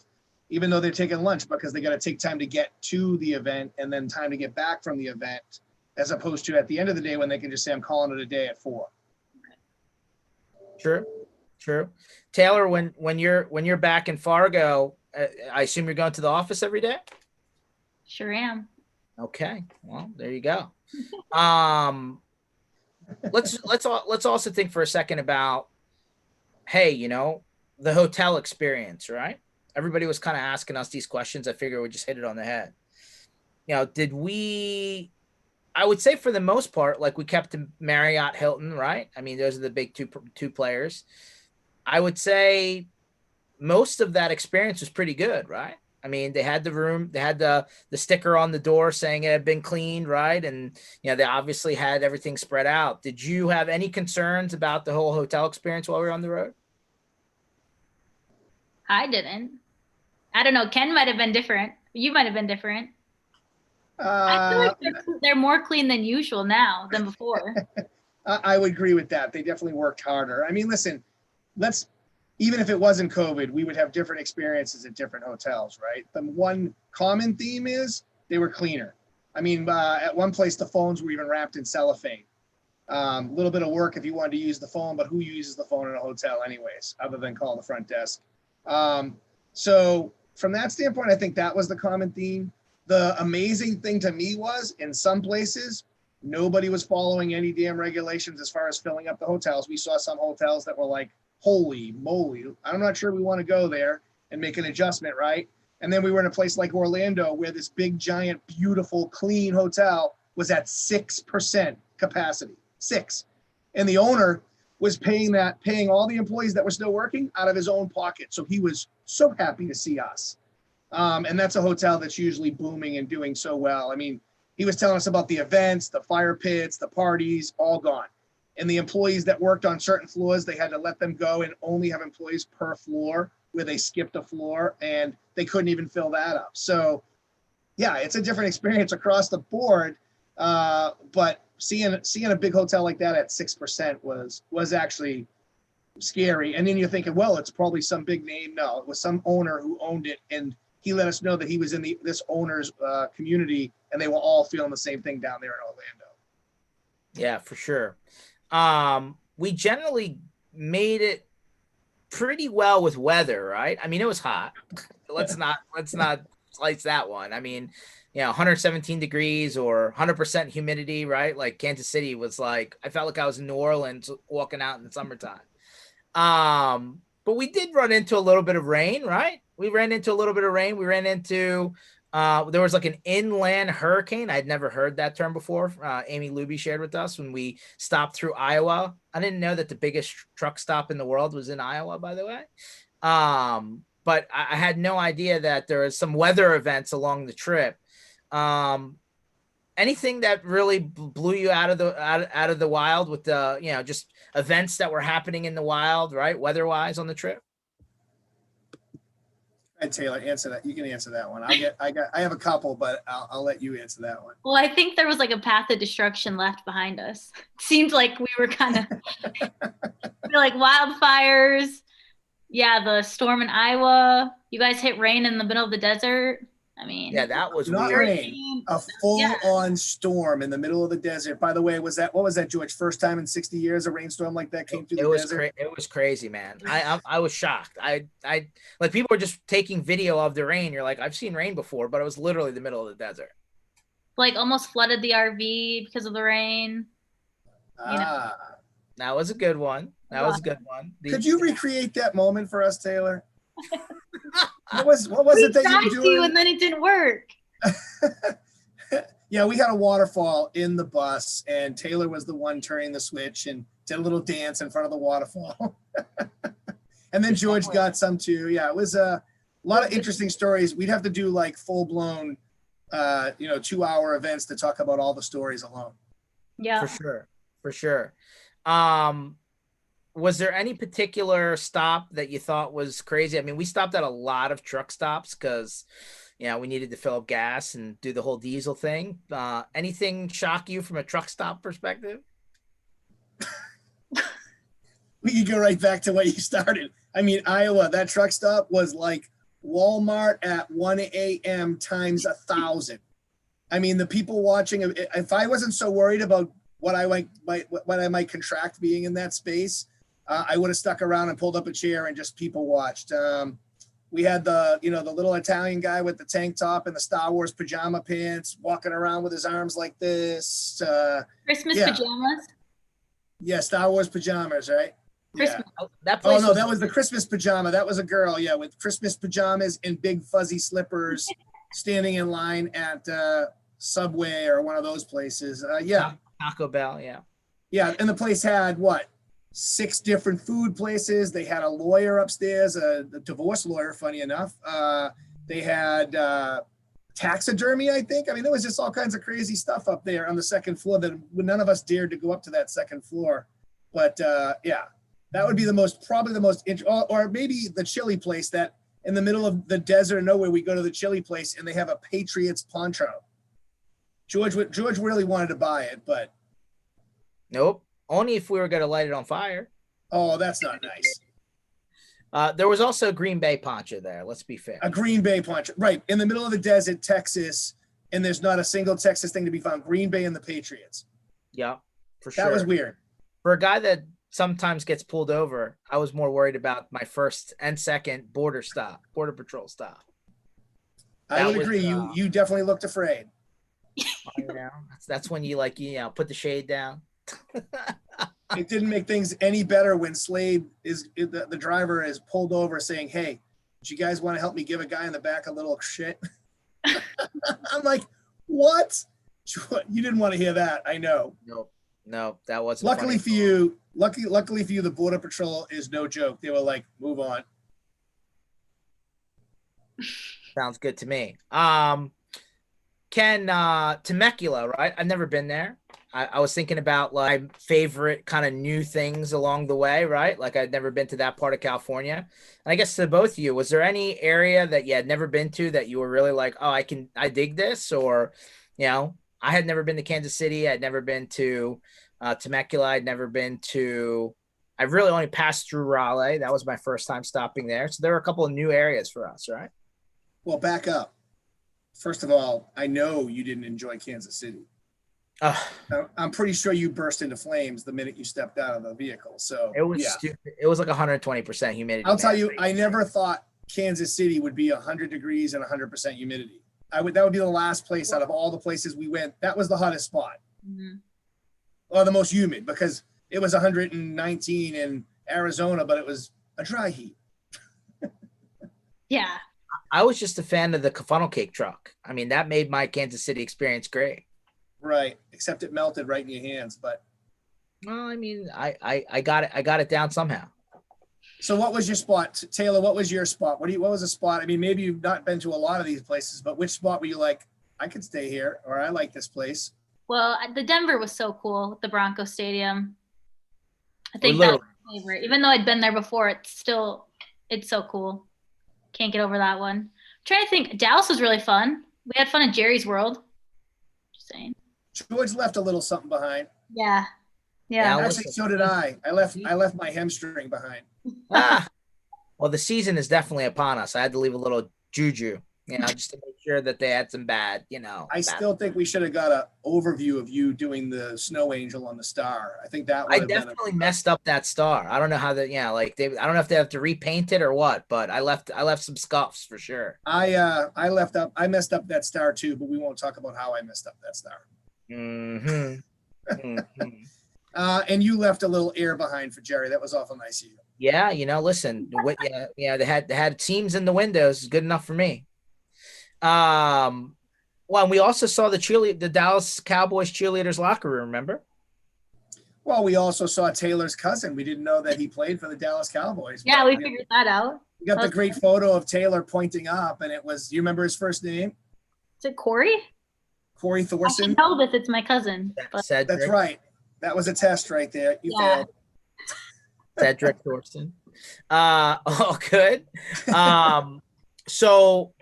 even though they're taking lunch, because they got to take time to get to the event and then time to get back from the event, as opposed to at the end of the day when they can just say I'm calling it a day at 4. True. Taylor, when you're back in Fargo, I assume you're going to the office every day? Sure am. Okay, well, there you go. Let's also think for a second about, hey, you know, the hotel experience, right? Everybody was kind of asking us these questions. I figure we just hit it on the head. You know, I would say for the most part, like we kept the Marriott, Hilton, right? I mean, those are the big two players. I would say most of that experience was pretty good, right? I mean, they had the room, they had the sticker on the door saying it had been cleaned, right? And, you know, they obviously had everything spread out. Did you have any concerns about the whole hotel experience while we were on the road? I didn't. I don't know. Ken might have been different. You might have been different. I feel like they're more clean than usual now than before. I would agree with that. They definitely worked harder. I mean, listen, even if it wasn't COVID, we would have different experiences at different hotels, right? The one common theme is they were cleaner. I mean, at one place, the phones were even wrapped in cellophane. A little bit of work if you wanted to use the phone, but who uses the phone in a hotel anyways, other than call the front desk? So from that standpoint, I think that was the common theme. The amazing thing to me was, in some places, nobody was following any damn regulations as far as filling up the hotels. We saw some hotels that were like, holy moly, I'm not sure we want to go there and make an adjustment, right? And then we were in a place like Orlando where this big, giant, beautiful, clean hotel was at 6% capacity, 6. And the owner was paying all the employees that were still working out of his own pocket. So he was so happy to see us. And that's a hotel that's usually booming and doing so well. I mean, he was telling us about the events, the fire pits, the parties, all gone. And the employees that worked on certain floors, they had to let them go and only have employees per floor, where they skipped a floor and they couldn't even fill that up. So yeah, it's a different experience across the board. But seeing a big hotel like that at 6% was actually scary. And then you're thinking, well, it's probably some big name. No, it was some owner who owned it, and he let us know that he was in this owner's community, and they were all feeling the same thing down there in Orlando. Yeah, for sure. We generally made it pretty well with weather, right? I mean, it was hot. Let's not slice that one. I mean, you know, 117 degrees or 100% humidity, right? Like Kansas City was like, I felt like I was in New Orleans walking out in the summertime. But we did run into a little bit of rain, right? We ran into a little bit of rain. We ran into there was like an inland hurricane. I'd never heard that term before. Amy Luby shared with us when we stopped through Iowa. I didn't know that the biggest truck stop in the world was in Iowa, by the way. But I had no idea that there was some weather events along the trip. Anything that really blew you out of the wild with the, you know, just events that were happening in the wild, right? Weather-wise on the trip? Taylor, answer that. You can answer that one. I have a couple, but I'll let you answer that one. Well, I think there was like a path of destruction left behind us. It seemed like we were kind of like wildfires. Yeah, the storm in Iowa. You guys hit rain in the middle of the desert. I mean, yeah, that was not weird. rain. A full-on storm in the middle of the desert. By the way, what was that, George? First time in 60 years a rainstorm like that came through the desert? It was crazy, man. I was shocked. I like people were just taking video of the rain. You're like, I've seen rain before, but it was literally the middle of the desert. Like almost flooded the RV because of the rain. That was a good one. That was a good one. Could you recreate that moment for us, Taylor? What was it that you were doing? And then it didn't work. Yeah, we had a waterfall in the bus, and Taylor was the one turning the switch and did a little dance in front of the waterfall. And then George got some too. Yeah, it was a lot of interesting stories. We'd have to do like full-blown 2-hour events to talk about all the stories alone. Yeah, for sure. Was there any particular stop that you thought was crazy? I mean, we stopped at a lot of truck stops because we needed to fill up gas and do the whole diesel thing. Anything shock you from a truck stop perspective? We could go right back to where you started. I mean, Iowa, that truck stop was like Walmart at 1 a.m. times 1,000. I mean, the people watching, if I wasn't so worried about what I might contract being in that space, I would have stuck around and pulled up a chair and just people watched. We had the little Italian guy with the tank top and the Star Wars pajama pants walking around with his arms like this. Christmas pajamas. Yeah, Star Wars pajamas, right? Christmas. Yeah. That was the Christmas pajama. That was a girl, with Christmas pajamas and big fuzzy slippers standing in line at Subway or one of those places. Taco Bell, yeah. Yeah, and the place had 6 different food places. They had a lawyer upstairs, a divorce lawyer, funny enough. They had taxidermy, I think. I mean, there was just all kinds of crazy stuff up there on the second floor that none of us dared to go up to that second floor. But that would be probably the most or maybe the chili place that in the middle of the desert of nowhere, we go to the chili place and they have a Patriots poncho. George really wanted to buy it, but nope. Only if we were going to light it on fire. Oh, that's not nice. There was also a Green Bay poncho there. Let's be fair. A Green Bay poncho, right in the middle of the desert, Texas, and there's not a single Texas thing to be found. Green Bay and the Patriots. Yeah, for sure. That was weird. For a guy that sometimes gets pulled over, I was more worried about my first and second border patrol stop. I would agree. You definitely looked afraid. That's when you put the shade down. It didn't make things any better when Slade the driver is pulled over saying, "Hey, do you guys want to help me give a guy in the back a little shit?" I'm like, "What? You didn't want to hear that. I know." No, that wasn't. Luckily for you, the Border Patrol is no joke. They were like, "Move on." Sounds good to me. Temecula, right? I've never been there. I was thinking about my favorite kind of new things along the way, right? Like I'd never been to that part of California. And I guess to both of you, was there any area that you had never been to that you were really like, oh, I dig this? Or, I had never been to Kansas City. I'd never been to Temecula. I've really only passed through Raleigh. That was my first time stopping there. So there were a couple of new areas for us, right? Well, back up. First of all, I know you didn't enjoy Kansas City. I'm pretty sure you burst into flames the minute you stepped out of the vehicle. So it was stupid. It was like 120% humidity. I'll tell you, I never thought Kansas City would be 100 degrees and 100% humidity. That would be the last place out of all the places we went. That was the hottest spot. Mm-hmm. Or the most humid because it was 119 in Arizona, but it was a dry heat. Yeah. I was just a fan of the funnel cake truck. I mean, that made my Kansas City experience great. Right, except it melted right in your hands. But well, I mean, I got it. I got it down somehow. So, what was your spot, Taylor? What was your spot? What was a spot? I mean, maybe you've not been to a lot of these places, but which spot were you like? I could stay here, or I like this place. Well, the Denver was so cool. The Bronco Stadium. I think that was my favorite. Even though I'd been there before, it's so cool. Can't get over that one. I'm trying to think. Dallas was really fun. We had fun at Jerry's World. Just saying. George left a little something behind. Yeah. Actually, so did I. I left my hamstring behind. Well, the season is definitely upon us. I had to leave a little juju just to make sure that they had some bad, I still think we should have got an overview of you doing the snow angel on the star. I think that would I have definitely messed up that star. I don't know how that, I don't know if they have to repaint it or what, but I left some scuffs for sure. I messed up that star too, but we won't talk about how I messed up that star. Mm-hmm. Mm-hmm. And you left a little air behind for Jerry. That was awful nice of you. Yeah, listen, they had seams in the windows, good enough for me. Well, we also saw the Dallas Cowboys cheerleaders locker room, remember? Well, we also saw Taylor's cousin. We didn't know that he played for the Dallas Cowboys. Yeah, we figured that out. We got the great photo of Taylor pointing up, and it was, you remember his first name? Is it Corey? Corey Thorson. I know this, it's my cousin. That's right. That was a test right there. You failed. Cedric Thorson. Good. So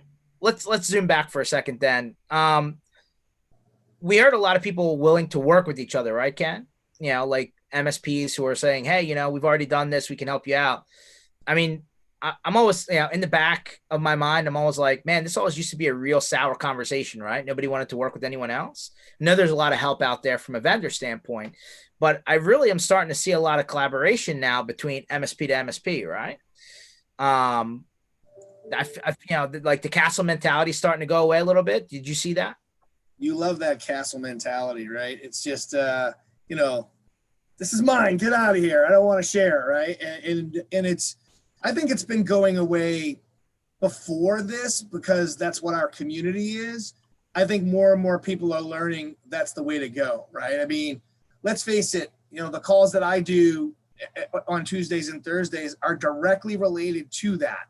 let's zoom back for a second then. We heard a lot of people willing to work with each other, right, Ken? Like MSPs who are saying, hey, we've already done this, we can help you out. I mean, I'm always, in the back of my mind, I'm always like, man, this always used to be a real sour conversation, right? Nobody wanted to work with anyone else. I know there's a lot of help out there from a vendor standpoint, but I really am starting to see a lot of collaboration now between MSP to MSP, right? Like the castle mentality is starting to go away a little bit. Did you see that? You love that castle mentality, right? It's just, this is mine. Get out of here. I don't want to share, right? And it's, I think it's been going away before this because that's what our community is. I think more and more people are learning that's the way to go, right? I mean, let's face it, the calls that I do on Tuesdays and Thursdays are directly related to that.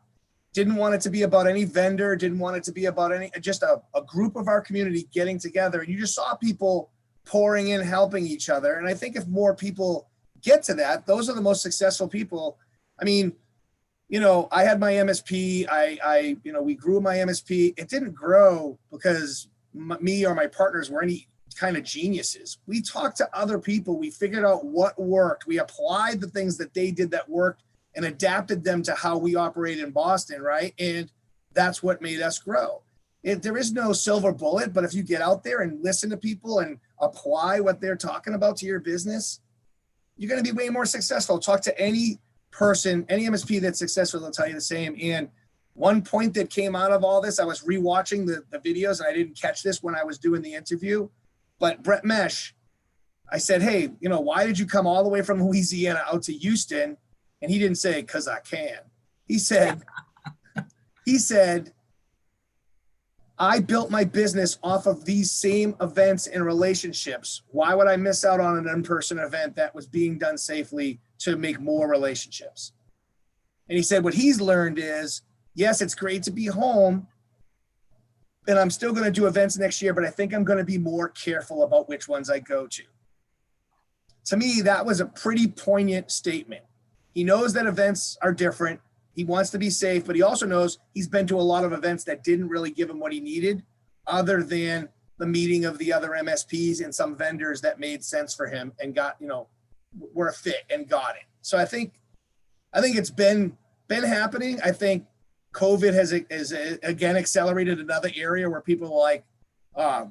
Didn't want it to be about any vendor, didn't want it to be about just a group of our community getting together. And you just saw people pouring in, helping each other. And I think if more people get to that, those are the most successful people. I mean, I had my MSP. We grew my MSP. It didn't grow because me or my partners were any kind of geniuses. We talked to other people. We figured out what worked. We applied the things that they did that worked and adapted them to how we operate in Boston, right? And that's what made us grow. There is no silver bullet, but if you get out there and listen to people and apply what they're talking about to your business, you're going to be way more successful. Talk to any person, any MSP that's successful, they'll tell you the same. And one point that came out of all this, I was rewatching the videos and I didn't catch this when I was doing the interview, but Brett Mesh, I said, hey, why did you come all the way from Louisiana out to Houston? And he didn't say, cause I can. He said, I built my business off of these same events and relationships. Why would I miss out on an in-person event that was being done safely to make more relationships? And he said, what he's learned is, yes, it's great to be home, and I'm still going to do events next year, but I think I'm going to be more careful about which ones I go to. To me, that was a pretty poignant statement. He knows that events are different. He wants to be safe, but he also knows he's been to a lot of events that didn't really give him what he needed other than the meeting of the other MSPs and some vendors that made sense for him and got, were a fit and got it. So I think it's been happening. I think COVID has again accelerated another area where people are like,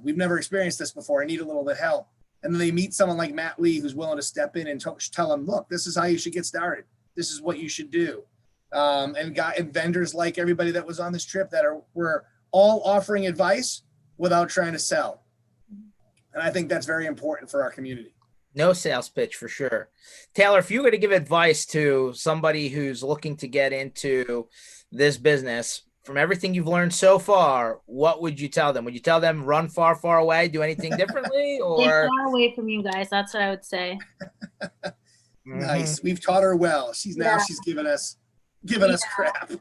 we've never experienced this before. I need a little bit of help. And then they meet someone like Matt Lee, who's willing to step in and tell them, look, this is how you should get started. This is what you should do. And vendors like everybody that was on this trip that were all offering advice without trying to sell. And I think that's very important for our community. No sales pitch for sure. Taylor, if you were to give advice to somebody who's looking to get into this business, from everything you've learned so far, what would you tell them? Would you tell them run far, far away, do anything differently, or stay far away from you guys? That's what I would say. Nice. We've taught her well. She's giving us crap.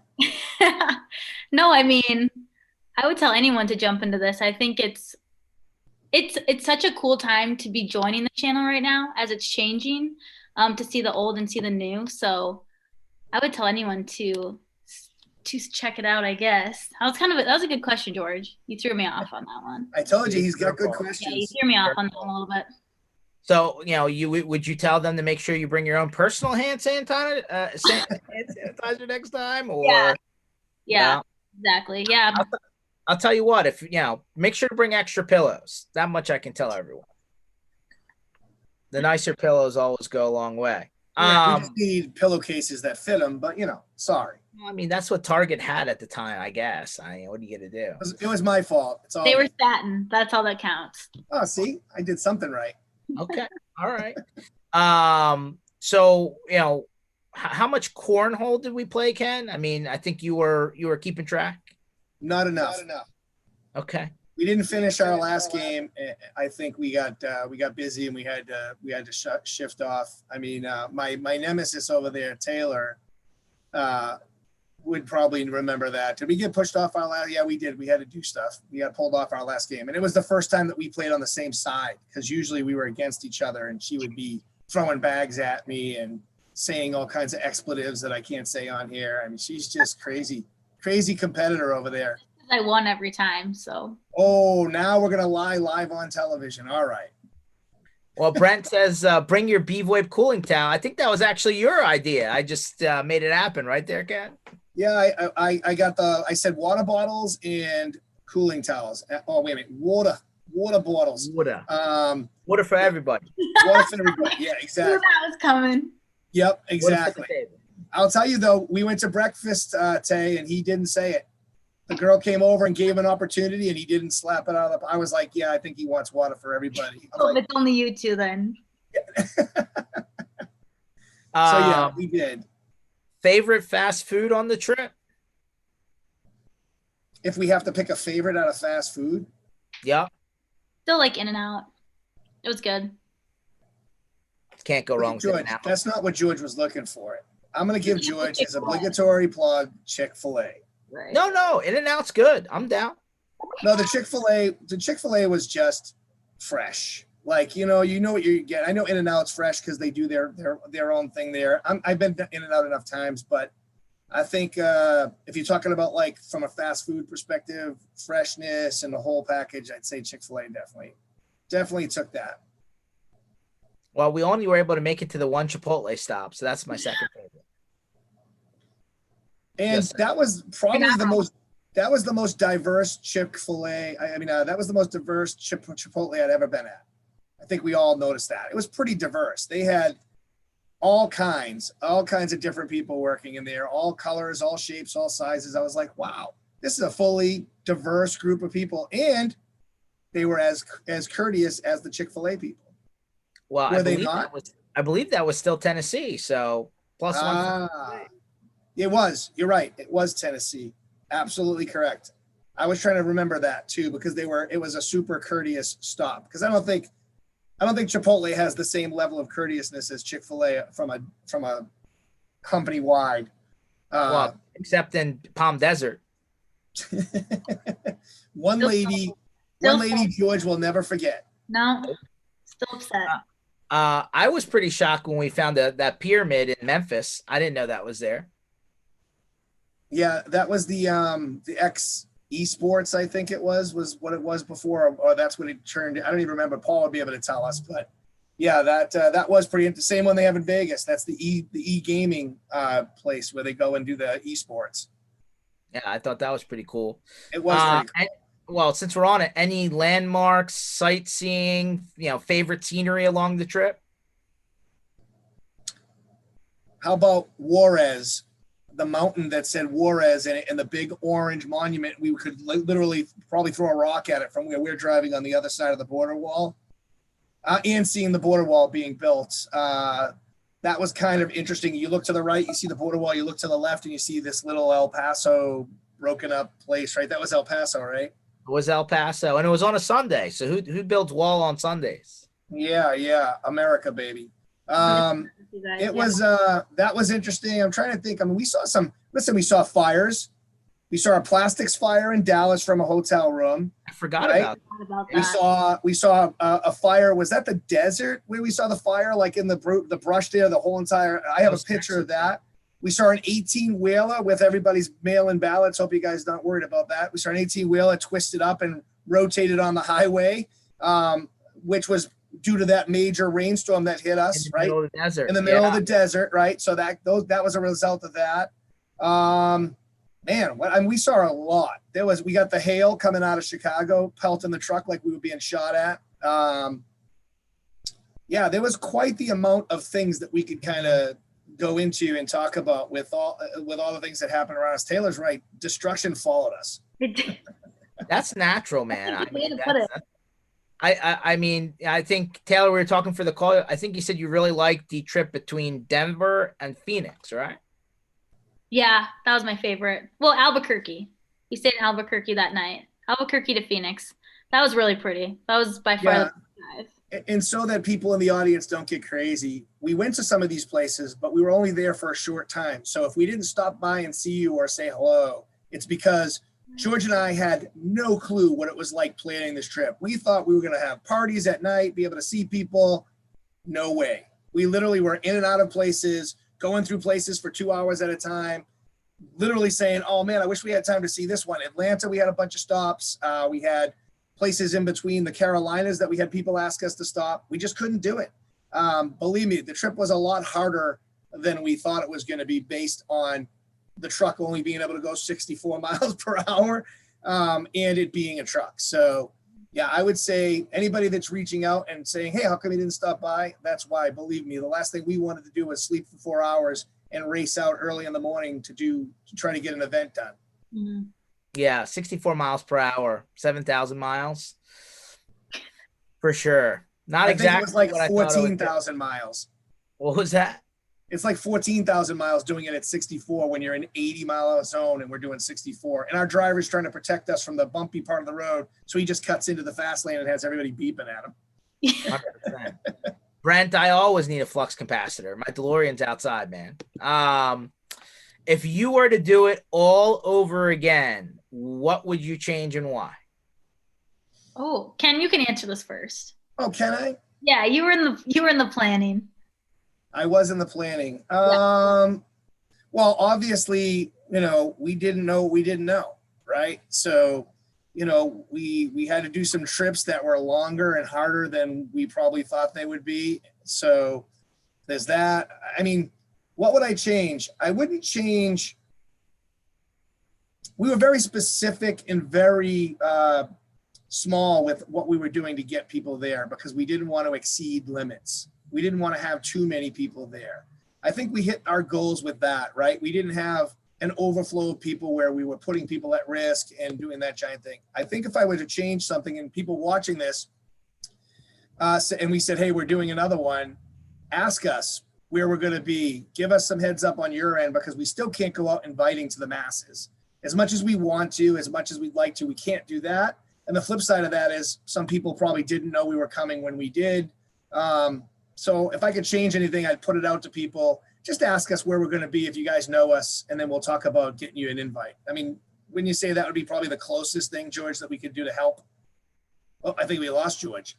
No, I mean, I would tell anyone to jump into this. I think it's such a cool time to be joining the channel right now as it's changing, to see the old and see the new. So I would tell anyone to check it out, I guess. That was a good question, George. You threw me off on that one. I told you he's got good questions. Yeah, you threw me off on that one a little bit. So, would you tell them to make sure you bring your own personal hand sanitizer next time? Or yeah, exactly. Yeah. I'll tell you what, if make sure to bring extra pillows. That much I can tell everyone. The nicer pillows always go a long way. Yeah, we just need pillowcases that fit them, but sorry. I mean, that's what Target had at the time, I guess. What are you gonna do? It was my fault. It's all They were satin. That's all that counts. Oh, see, I did something right. Okay, all right. So how much cornhole did we play, Ken? I mean, I think you were keeping track. Not enough. Okay. We didn't finish our last game. I think we got busy and we had to shift off. I mean, my nemesis over there, Taylor, would probably remember that. Did we get pushed off our last? Yeah, we did. We had to do stuff. We got pulled off our last game, and it was the first time that we played on the same side, because usually we were against each other, and she would be throwing bags at me and saying all kinds of expletives that I can't say on here. I mean, she's just crazy competitor over there. I won every time, so. Oh, now we're gonna lie live on television. All right. Well, Brent says, bring your B-VoIP cooling towel. I think that was actually your idea. I just made it happen right there, Ken. Yeah, I got I said water bottles and cooling towels. Oh, wait a minute. Water bottles. Water for everybody. Water for everybody. Yeah, exactly. That was coming. Yep, exactly. I'll tell you though, we went to breakfast, Tay, and he didn't say it. The girl came over and gave him an opportunity, and he didn't slap it out of the. I was like, yeah, I think he wants water for everybody. Oh, like, it's only you two then. So yeah, we did. Favorite fast food on the trip? If we have to pick a favorite out of fast food? Yeah. Still like In-N-Out. It was good. Can't go wrong with George. In-N-Out. That's not what George was looking for. I'm going to give George his obligatory plug, Chick-fil-A. Right. No, In-N-Out's good. I'm down. No, the Chick-fil-A was just fresh. Like, you know what you get. I know In-N-Out's fresh because they do their own thing there. I've been In-N-Out enough times, but I think if you're talking about like from a fast food perspective, freshness and the whole package, I'd say Chick-fil-A definitely took that. Well, we only were able to make it to the one Chipotle stop, so that's my second favorite. And yes, that was probably that was the most diverse Chick-fil-A. That was the most diverse Chipotle I'd ever been at. I think we all noticed that. It was pretty diverse. They had all kinds of different people working in there, all colors, all shapes, all sizes. I was like, wow, this is a fully diverse group of people. And they were as courteous as the Chick-fil-A people. Well, were they not? I believe that was still Tennessee. So plus one. It was. You're right. It was Tennessee. Absolutely correct. I was trying to remember that too, because it was a super courteous stop. Because I don't think Chipotle has the same level of courteousness as Chick-fil-A from a company wide. Well, except in Palm Desert. One lady George will never forget. No, still upset. I was pretty shocked when we found that pyramid in Memphis. I didn't know that was there. Yeah, that was the X Esports, I think it was what it was before, or that's what it turned. I don't even remember. Paul would be able to tell us, but yeah, that was pretty. The same one they have in Vegas. That's the e-gaming place where they go and do the esports. Yeah, I thought that was pretty cool. It was pretty cool. Well, since we're on it, any landmarks, sightseeing, favorite scenery along the trip? How about Juarez? The mountain that said Juarez in it, and the big orange monument. We could literally probably throw a rock at it from where we're driving on the other side of the border wall, and seeing the border wall being built. That was kind of interesting. You look to the right, you see the border wall. You look to the left, and you see this little El Paso broken up place. Right, that was El Paso, right? It was El Paso, and it was on a Sunday. So who builds wall on Sundays? Yeah, America, baby. It was that was interesting. I'm trying to think. We saw fires. We saw a plastics fire in Dallas from a hotel room. I forgot about that. We saw a fire. Was that the desert where we saw the fire, like in the brush there, the whole entire, I have a picture of that. We saw an 18-wheeler with everybody's mail-in ballots. Hope you guys not worried about that. We saw an 18-wheeler twisted up and rotated on the highway, which was due to that major rainstorm that hit us, in the middle of the desert. right? So that was a result of that. Man, we saw a lot. We got the hail coming out of Chicago, pelting the truck like we were being shot at. Yeah, there was quite the amount of things that we could kind of go into and talk about with all the things that happened around us. Taylor's right. Destruction followed us. That's natural, man. I mean, Put it. I mean, I think Taylor, we were talking for the call. I think you said you really liked the trip between Denver and Phoenix, right? Yeah, that was my favorite. Well, Albuquerque. We stayed in Albuquerque that night. Albuquerque to Phoenix. That was really pretty. That was by far the best drive. And so that people in the audience don't get crazy, we went to some of these places, but we were only there for a short time. So if we didn't stop by and see you or say hello, it's because George and I had no clue what it was like planning this trip. We thought we were going to have parties at night, be able to see people. No way. We literally were in and out of places, going through places for 2 hours at a time, literally saying, oh man, I wish we had time to see this one. Atlanta, we had a bunch of stops. We had places in between the Carolinas that we had people ask us to stop. We just couldn't do it. Believe me, the trip was a lot harder than we thought it was going to be based on the truck only being able to go 64 miles per hour and it being a truck. So yeah, I would say anybody that's reaching out and saying, hey, how come you didn't stop by? That's why. Believe me, the last thing we wanted to do was sleep for 4 hours and race out early in the morning to try to get an event done. Mm-hmm. Yeah, 64 miles per hour, 7,000 miles. For sure. Not I exactly think it was like what 14,000 miles. What was that? It's like 14,000 miles doing it at 64 when you're in 80-mile zone and we're doing 64. And our driver's trying to protect us from the bumpy part of the road. So he just cuts into the fast lane and has everybody beeping at him. 100%. Brent, I always need a flux capacitor. My DeLorean's outside, man. If you were to do it all over again, what would you change and why? Oh, Ken, you can answer this first. Oh, can I? Yeah, you were in the planning. I was in the planning. Yeah. Well, obviously, we didn't know what we didn't know, right? So, we had to do some trips that were longer and harder than we probably thought they would be. So there's that. I mean, what would I change? I wouldn't change. We were very specific and very small with what we were doing to get people there because we didn't want to exceed limits. We didn't want to have too many people there. I think we hit our goals with that, right? We didn't have an overflow of people where we were putting people at risk and doing that giant thing. I think if I were to change something and people watching this, and we said, hey, we're doing another one, ask us where we're going to be. Give us some heads up on your end because we still can't go out inviting to the masses. As much as we want to, as much as we'd like to, we can't do that. And the flip side of that is some people probably didn't know we were coming when we did. So if I could change anything, I'd put it out to people. Just ask us where we're going to be if you guys know us, and then we'll talk about getting you an invite. I mean, when you say that would be probably the closest thing, George, that we could do to help. Oh, I think we lost George.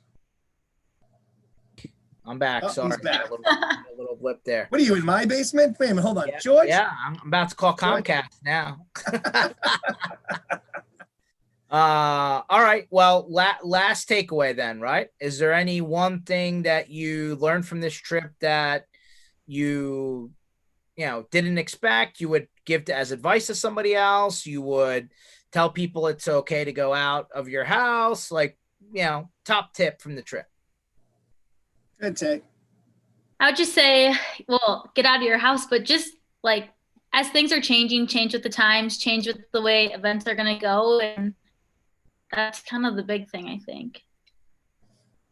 I'm back. Sorry. He's back. A little blip there. What are you, in my basement? Wait a minute, hold on. Yeah, George? Yeah, I'm about to call Comcast now. All right. Well, last takeaway then, right? Is there any one thing that you learned from this trip that you didn't expect, you would give as advice to somebody else? You would tell people it's okay to go out of your house, top tip from the trip. Good take. I would just say, well, get out of your house, but just as things are changing, change with the times, change with the way events are going to go. And that's kind of the big thing, I think.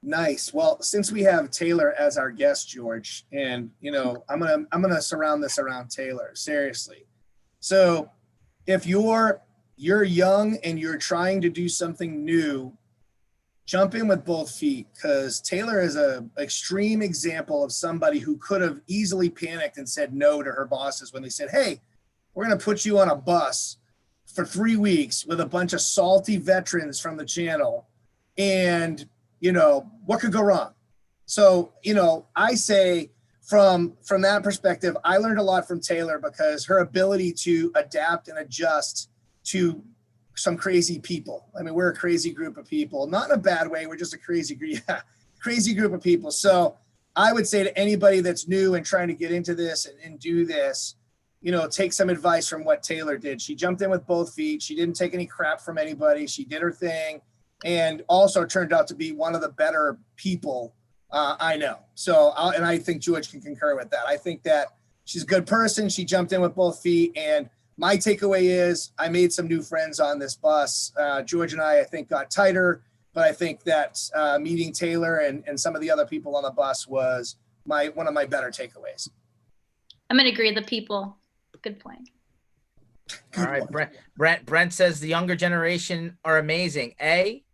Nice. Well, since we have Taylor as our guest, George, and I'm gonna surround this around Taylor, seriously. So if you're young and you're trying to do something new, jump in with both feet, because Taylor is an extreme example of somebody who could have easily panicked and said no to her bosses when they said, hey, we're going to put you on a bus for 3 weeks with a bunch of salty veterans from the channel. And, what could go wrong? So, I say from that perspective, I learned a lot from Taylor because her ability to adapt and adjust to some crazy people. I mean, we're a crazy group of people, not in a bad way. We're just a crazy group of people. So I would say to anybody that's new and trying to get into this and do this, take some advice from what Taylor did. She jumped in with both feet. She didn't take any crap from anybody. She did her thing, and also turned out to be one of the better people I know. So, and I think George can concur with that. I think that she's a good person. She jumped in with both feet, and my takeaway is I made some new friends on this bus. George and I think, got tighter, but I think that meeting Taylor and some of the other people on the bus was one of my better takeaways. I'm going to agree. The people. Good point. All right. Brent says the younger generation are amazing.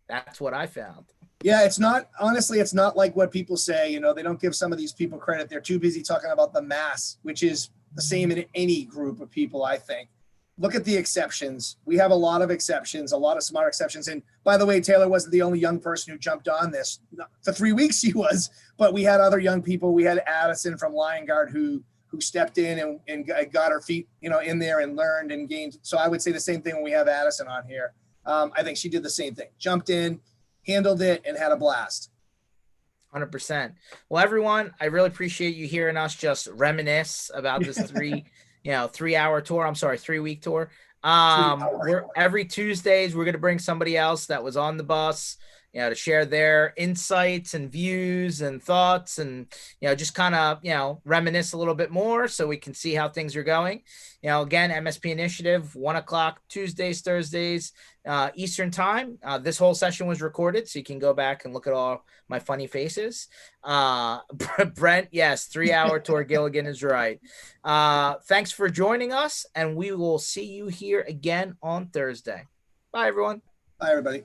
That's what I found. Yeah, it's not like what people say. They don't give some of these people credit. They're too busy talking about the mass, which is the same in any group of people, I think. Look at the exceptions. We have a lot of exceptions, a lot of smart exceptions. And by the way, Taylor wasn't the only young person who jumped on this. For 3 weeks he was, but we had other young people. We had Addison from Lion Guard who stepped in and got her feet, in there and learned and gained. So I would say the same thing when we have Addison on here. I think she did the same thing, jumped in, handled it, and had a blast. 100%. Well, everyone, I really appreciate you hearing us just reminisce about this 3-hour tour. I'm sorry, 3-week tour. Every Tuesdays, we're going to bring somebody else that was on the bus, to share their insights and views and thoughts and, just kind of, reminisce a little bit more so we can see how things are going. Again, MSP Initiative, 1:00 Tuesdays, Thursdays, Eastern time. This whole session was recorded, so you can go back and look at all my funny faces. Brent, yes, 3-hour tour. Gilligan is right. Thanks for joining us, and we will see you here again on Thursday. Bye, everyone. Bye, everybody.